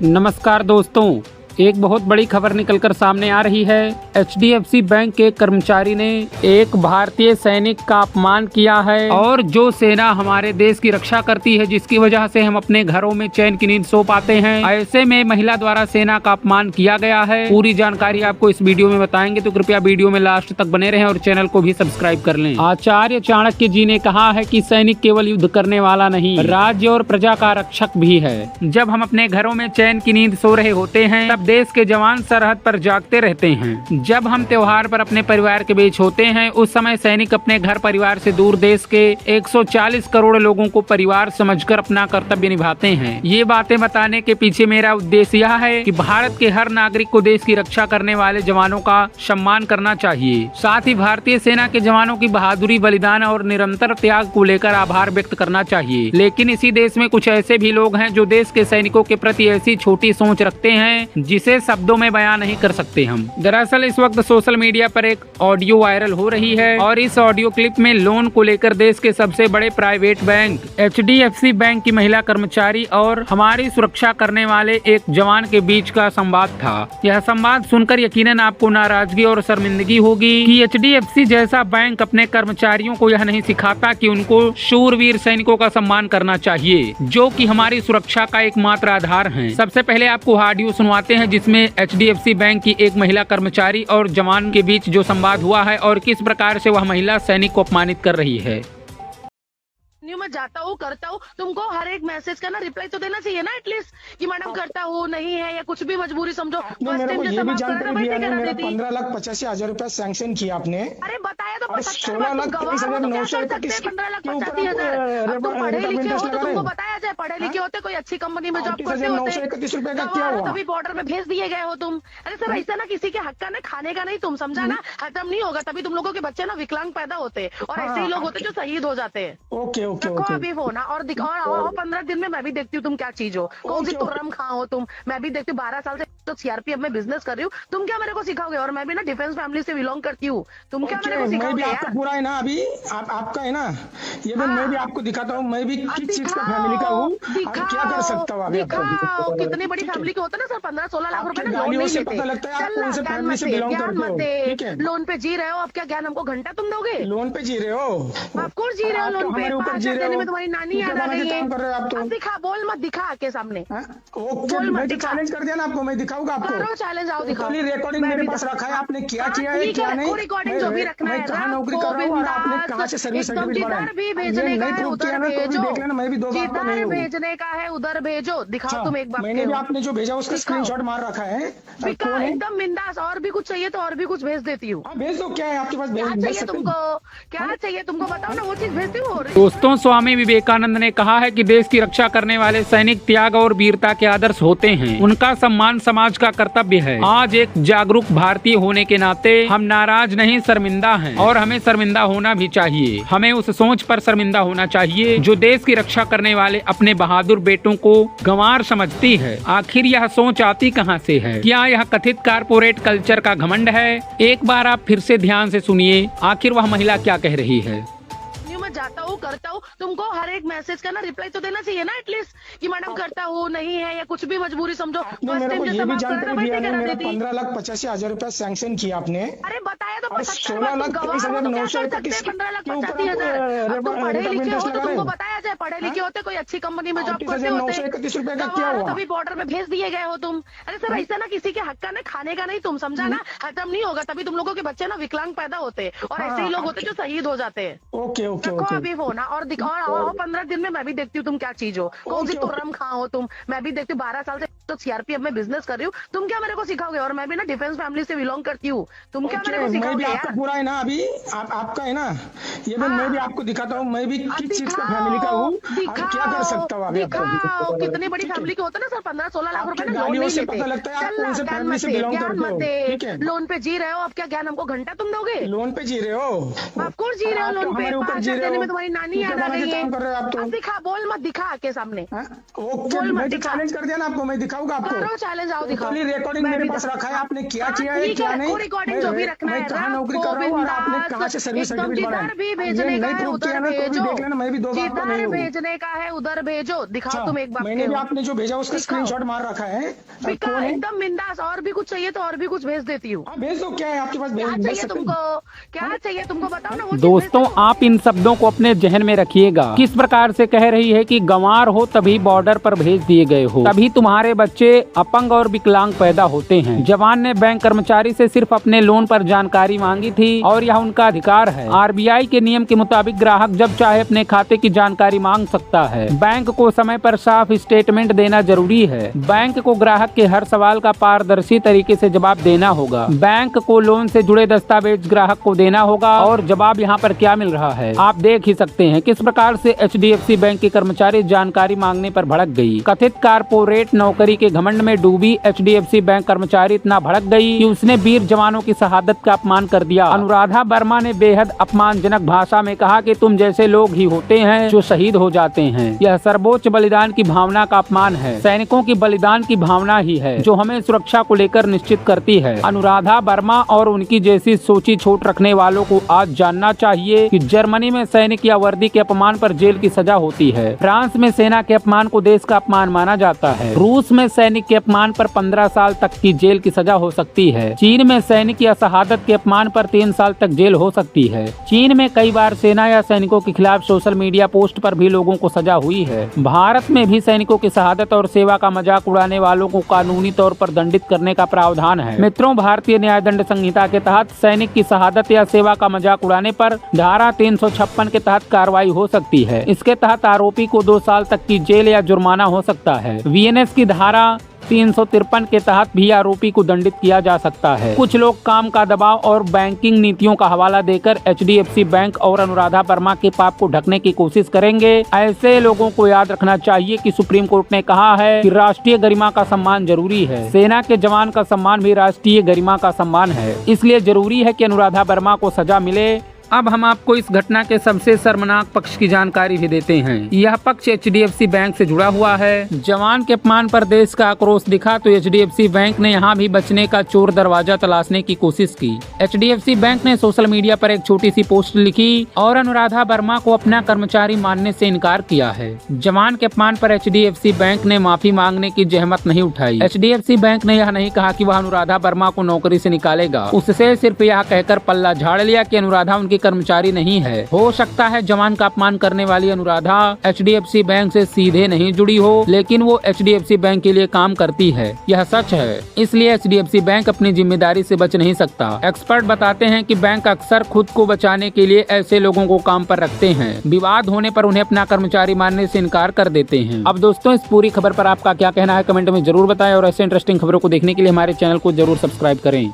नमस्कार दोस्तों, एक बहुत बड़ी खबर निकलकर सामने आ रही है। HDFC बैंक के कर्मचारी ने एक भारतीय सैनिक का अपमान किया है और जो सेना हमारे देश की रक्षा करती है, जिसकी वजह से हम अपने घरों में चैन की नींद सो पाते हैं, ऐसे में महिला द्वारा सेना का अपमान किया गया है। पूरी जानकारी आपको इस वीडियो में बताएंगे, तो कृपया वीडियो में लास्ट तक बने रहें और चैनल को भी सब्सक्राइब कर लें। आचार्य चाणक्य जी ने कहा है कि सैनिक केवल युद्ध करने वाला नहीं, राज्य और प्रजा का रक्षक भी है। जब हम अपने घरों में चैन की नींद सो रहे होते हैं, तब देश के जवान सरहद पर जागते रहते हैं। जब हम त्योहार पर अपने परिवार के बीच होते हैं, उस समय सैनिक अपने घर परिवार से दूर देश के 140 करोड़ लोगों को परिवार समझकर अपना कर्तव्य निभाते हैं। ये बातें बताने के पीछे मेरा उद्देश्य यह है कि भारत के हर नागरिक को देश की रक्षा करने वाले जवानों का सम्मान करना चाहिए। साथ ही भारतीय सेना के जवानों की बहादुरी, बलिदान और निरंतर त्याग को लेकर आभार व्यक्त करना चाहिए। लेकिन इसी देश में कुछ ऐसे भी लोग हैं जो देश के सैनिकों के प्रति ऐसी छोटी सोच रखते हैं जिसे शब्दों में बयान नहीं कर सकते हम। दरअसल इस वक्त सोशल मीडिया पर एक ऑडियो वायरल हो रही है और इस ऑडियो क्लिप में लोन को लेकर देश के सबसे बड़े प्राइवेट बैंक HDFC बैंक की महिला कर्मचारी और हमारी सुरक्षा करने वाले एक जवान के बीच का संवाद था। यह संवाद सुनकर यकीनन आपको नाराजगी और शर्मिंदगी होगी कि HDFC जैसा बैंक अपने कर्मचारियों को यह नहीं सिखाता कि उनको शूरवीर सैनिकों का सम्मान करना चाहिए, जो कि हमारी सुरक्षा का एकमात्र आधार है। सबसे पहले आपको ऑडियो सुनवाते हैं जिसमें HDFC बैंक की एक महिला कर्मचारी और जवान के बीच जो संवाद हुआ है और किस प्रकार से वह महिला सैनिक को अपमानित कर रही है। मैं जाता हूँ, करता हूँ, तुमको हर एक मैसेज का ना रिप्लाई तो देना चाहिए ना एटलीस्ट कि मैडम करता हूँ, नहीं है या कुछ भी मजबूरी समझो। मेरे को ये भी जानकारी दिया है, मेरा 15,85,000 रुपया सैंक्शन किया आपने। अरे बताया तो 16,30,931 15,85,000 पढ़े लिखे हो तो तुमको बताया जाए, पढ़े लिखे होते कोई अच्छी कंपनी में जॉब करते होते 931 रुपए का क्या हुआ? तभी बॉर्डर में भेज दिए गए हो तुम। अरे सर ऐसा ना किसी के हक का ना खाने का नहीं, तुम समझा ना, खत्म नहीं होगा तभी तुम लोगों के बच्चे ना विकलांग पैदा होते और ऐसे ही लोग होते जो शहीद हो जाते हैं। ओके ओके रखो अभी वो ना और दिखाओ 15 दिन में मैं भी देखती हूँ तुम क्या चीज हो, कौन सी तुर्रम खां हो तुम। मैं भी देखती हूँ 12 साल से तो CRPF में बिजनेस कर रही हूँ, तुम क्या मेरे को सिखाओगे? और मैं भी ना डिफेंस फैमिली से बिलोंग करती हूँ, तुम क्या मेरे को सिखाओगे? आपका पूरा है ना, अभी आपका है ना ये भी मैं भी आपको दिखाता हूँ, मैं भी किस चीज का फैमिली का हूँ, क्या कर सकता हूँ। कितनी बड़ी फैमिली के होते ना सर, 15-16 लाख रुपए लोन नहीं लेते। पता लगता है आप कौन से फैमिली से बिलोंग करते हो। लोन पे जी रहे हो, अब क्या ज्ञान हमको घंटा तुम दोगे? लोन पे जी रहे हो, ऑफकोर्स जी रहे हो लोन पे, 5,000 देने में तुम्हारी नानी याद आ रही है। कर रहे हो आप तो दिखा, बोल मत, दिखा आके सामने। बोल मत, चैलेंज कर दिया ना आपको, मैं दिखाऊंगा आपको। करो चैलेंज, आओ दिखाओ। रिकॉर्डिंग मेरे पास रखा है, आपने क्या किया है क्या नहीं। रिकॉर्डिंग जो भी रखना है, कहाँ नौकरी कर रहा हूँ और आपने कहाँ से सर्विस सर्टिफिकेट बनाया, भी भेजने का है उधर भेजो, देख लेना, मैं भी दो बार जिधर भेजने का है उधर भेजो, दिखाओ तुम एक बार। मैंने भी आपने जो भेजा उसका स्क्रीनशॉट मार रखा है एकदम बिंदास। और भी कुछ चाहिए तो और भी कुछ भेज देती हूँ। भेज दो, क्या है आपके पास? क्या चाहिए तुमको, क्या चाहिए तुमको बताओ ना, वो चीज भेजती हूँ। दोस्तों, स्वामी विवेकानंद ने कहा है कि देश की रक्षा करने वाले सैनिक त्याग और वीरता के आदर्श होते हैं, उनका सम्मान समाज का कर्तव्य है। आज एक जागरूक भारतीय होने के नाते हम नाराज नहीं, शर्मिंदा हैं और हमें शर्मिंदा होना भी चाहिए। हमें उस सोच पर शर्मिंदा होना चाहिए जो देश की रक्षा करने वाले अपने बहादुर बेटों को गंवार समझती है। आखिर यह सोच आती कहां से है? क्या यह कथित कारपोरेट कल्चर का घमंड है? एक बार आप फिर से ध्यान से सुनिए, आखिर वह महिला क्या कह रही है। मैं जाता हूँ, करता हूँ, तुमको हर एक मैसेज का ना रिप्लाई तो देना चाहिए ना एटलीस्ट कि मैडम करता हूँ, नहीं है या कुछ भी मजबूरी समझो। मेरे को ये भी जानकारी दिया है, मेरा 15,85,000 रुपया सैंक्शन किया आपने। अरे बताया तो 16,30,931 15,85,000 पढ़े लिखे हो तो तुमको बताया जाए, पढ़े लिखे होते कोई अच्छी कंपनी में जॉब करते होते 931 रुपए का क्या हुआ? तभी बॉर्डर में भेज दिए गए हो तुम। अरे सर ऐसा ना किसी के हक का ना खाने का नहीं, तुम समझा ना, खत्म नहीं होगा तभी तुम लोगों के बच्चे ना विकलांग पैदा होते और ऐसे ही लोग होते जो शहीद हो जाते हैं। ओके ओके रखो अभी वो ना और दिखाओ 15 दिन में मैं भी देखती हूँ तुम क्या चीज हो, कौन सी तुर्रम खां हो तुम। मैं भी देखती हूँ 12 साल से तो CRPF में बिजनेस कर रही हूँ, तुम क्या मेरे को सिखाओगे? और मैं भी ना डिफेंस फैमिली से बिलोंग करती हूँ, तुम क्या मेरे को सिखाओगे? आपका पूरा है ना, अभी आपका है ना ये भी मैं भी आपको दिखाता हूँ, मैं भी किस चीज का फैमिली का हूँ, क्या कर सकता हूँ। कितनी बड़ी फैमिली के होते ना सर, 15-16 लाख रुपए लोन नहीं लेते। पता लगता है आप कौन से फैमिली से बिलोंग करते हो। लोन पे जी रहे हो, अब क्या ज्ञान हमको घंटा तुम दोगे? लोन पे जी रहे हो, ऑफकोर्स जी रहे हो लोन पे, 5,000 देने में तुम्हारी नानी याद आ रही है। कर रहे हो आप तो। दिखा, बोल मत, दिखा आके सामने। बोल मत, चैलेंज कर दिया ना आपको, मैं दिखा दिखाऊंगा आपको। करो चैलेंज, आओ दिखाओ। टोटली रिकॉर्डिंग मैं मेरे भी पास रखा है, आपने क्या हाँ, किया है ठीक क्या है, नहीं। वो रिकॉर्डिंग जो भी रखना मैं है, कहाँ रख, नौकरी कर रहा हूँ और आपने गोविंदास, कहाँ से सर्विस एकदम सर्टिफिकेट बनाया। जिधर भी ये भेजने का नई है प्रूफ उधर किया ना, तो भी भेजो, देख लेना, मैं भी दो बाप का नहीं जिधर हूँ। भेजने का है उधर भेजो, दिखाओ अच्छा, तुम एक बाप मैंने के भी हो। आपने जो भेजा उसका दिखाओ। स्क्रीनशॉट मार रखा है। बिका कौन है? एकदम बिंदास, और भी कुछ चाहिए तो और भी कुछ भेज देती हूँ। हाँ भेज दो, क्या है आपके पास, क्या भेज चाहिए सकते तुमको, हैं। क्या चाहिए तुमको बताओ ना, वो चीज़ दोस्तों भेज दो। आप इन शब्दों को अपने जहन में रखिएगा। किस प्रकार से कह रही है कि गंवार हो तभी बॉर्डर पर भेज दिए गए हो, तभी तुम्हारे बच्चे अपंग और विकलांग पैदा होते हैं। जवान ने बैंक कर्मचारी से सिर्फ अपने लोन पर जानकारी मांगी थी और यह उनका अधिकार है। आरबीआई के नियम के मुताबिक ग्राहक जब चाहे अपने खाते की जानकारी मांग सकता है। बैंक को समय पर साफ स्टेटमेंट देना जरूरी है। बैंक को ग्राहक के हर सवाल का पारदर्शी तरीके से जवाब देना होगा। बैंक को लोन से जुड़े दस्तावेज ग्राहक को देना होगा और जवाब यहाँ पर क्या मिल रहा है आप देख ही सकते हैं। किस प्रकार से एचडीएफसी बैंक के कर्मचारी जानकारी मांगने पर भड़क गई। कथित कारपोरेट नौकरी के घमंड में डूबी एचडीएफसी बैंक कर्मचारी इतना भड़क गई कि उसने वीर जवानों की शहादत का अपमान कर दिया। अनुराधा वर्मा ने बेहद अपमानजनक भाषा में कहा कि तुम जैसे लोग ही होते हैं जो शहीद हो जाते हैं। यह सर्वोच्च बलिदान की भावना का अपमान है। सैनिकों की बलिदान की भावना ही है जो हमें सुरक्षा को लेकर निश्चित करती है। अनुराधा वर्मा और उनकी जैसी सोची छोट रखने वालों को आज जानना चाहिए कि जर्मनी में सैनिक या वर्दी के अपमान पर जेल की सजा होती है। फ्रांस में सेना के अपमान को देश का अपमान माना जाता है। रूस में सैनिक के अपमान पर 15 साल तक की जेल की सजा हो सकती है। चीन में सैनिक या शहादत के अपमान पर 3 साल तक जेल हो सकती है। चीन में कई बार सेना या सैनिकों के खिलाफ सोशल मीडिया पोस्ट पर भी लोगों को सजा हुई है। भारत में भी सैनिकों की शहादत और सेवा का मजाक उड़ाने वालों को कानूनी तौर पर दंडित करने का प्रावधान है। मित्रों, भारतीय न्याय दंड संहिता के तहत सैनिक की शहादत या सेवा का मजाक उड़ाने पर धारा 356 के तहत कार्रवाई हो सकती है। इसके तहत आरोपी को 2 साल तक की जेल या जुर्माना हो सकता है। वीएनएस की धारा 353 के तहत भी आरोपी को दंडित किया जा सकता है। कुछ लोग काम का दबाव और बैंकिंग नीतियों का हवाला देकर एचडीएफसी बैंक और अनुराधा वर्मा के पाप को ढकने की कोशिश करेंगे। ऐसे लोगों को याद रखना चाहिए कि सुप्रीम कोर्ट ने कहा है कि राष्ट्रीय गरिमा का सम्मान जरूरी है। सेना के जवान का सम्मान भी राष्ट्रीय गरिमा का सम्मान है। इसलिए जरूरी है कि अनुराधा वर्मा को सजा मिले। अब हम आपको इस घटना के सबसे शर्मनाक पक्ष की जानकारी भी देते हैं। यह पक्ष एचडीएफसी बैंक से जुड़ा हुआ है। जवान के अपमान पर देश का आक्रोश दिखा तो एचडीएफसी बैंक ने यहाँ भी बचने का चोर दरवाजा तलाशने की कोशिश की। एचडीएफसी बैंक ने सोशल मीडिया पर एक छोटी सी पोस्ट लिखी और अनुराधा वर्मा को अपना कर्मचारी मानने से इनकार किया है। जवान के अपमान पर एचडीएफसी बैंक ने माफी मांगने की जहमत नहीं उठाई। एचडीएफसी बैंक ने यह नहीं कहा कि वह अनुराधा वर्मा को नौकरी से निकालेगा। उससे सिर्फ यह कहकर पल्ला झाड़ लिया कि अनुराधा उनकी कर्मचारी नहीं है। हो सकता है जवान का अपमान करने वाली अनुराधा एचडीएफसी बैंक से सीधे नहीं जुड़ी हो, लेकिन वो एचडीएफसी बैंक के लिए काम करती है। यह सच है। इसलिए एचडीएफसी बैंक अपनी जिम्मेदारी से बच नहीं सकता। एक्सपर्ट बताते हैं कि बैंक अक्सर खुद को बचाने के लिए ऐसे लोगों को काम पर रखते हैं। विवाद होने पर उन्हें अपना कर्मचारी मानने से इनकार कर देते हैं। अब दोस्तों, इस पूरी खबर पर आपका क्या कहना है कमेंट में जरूर बताएं और ऐसे इंटरेस्टिंग खबरों को देखने के लिए हमारे चैनल को जरूर सब्सक्राइब करें।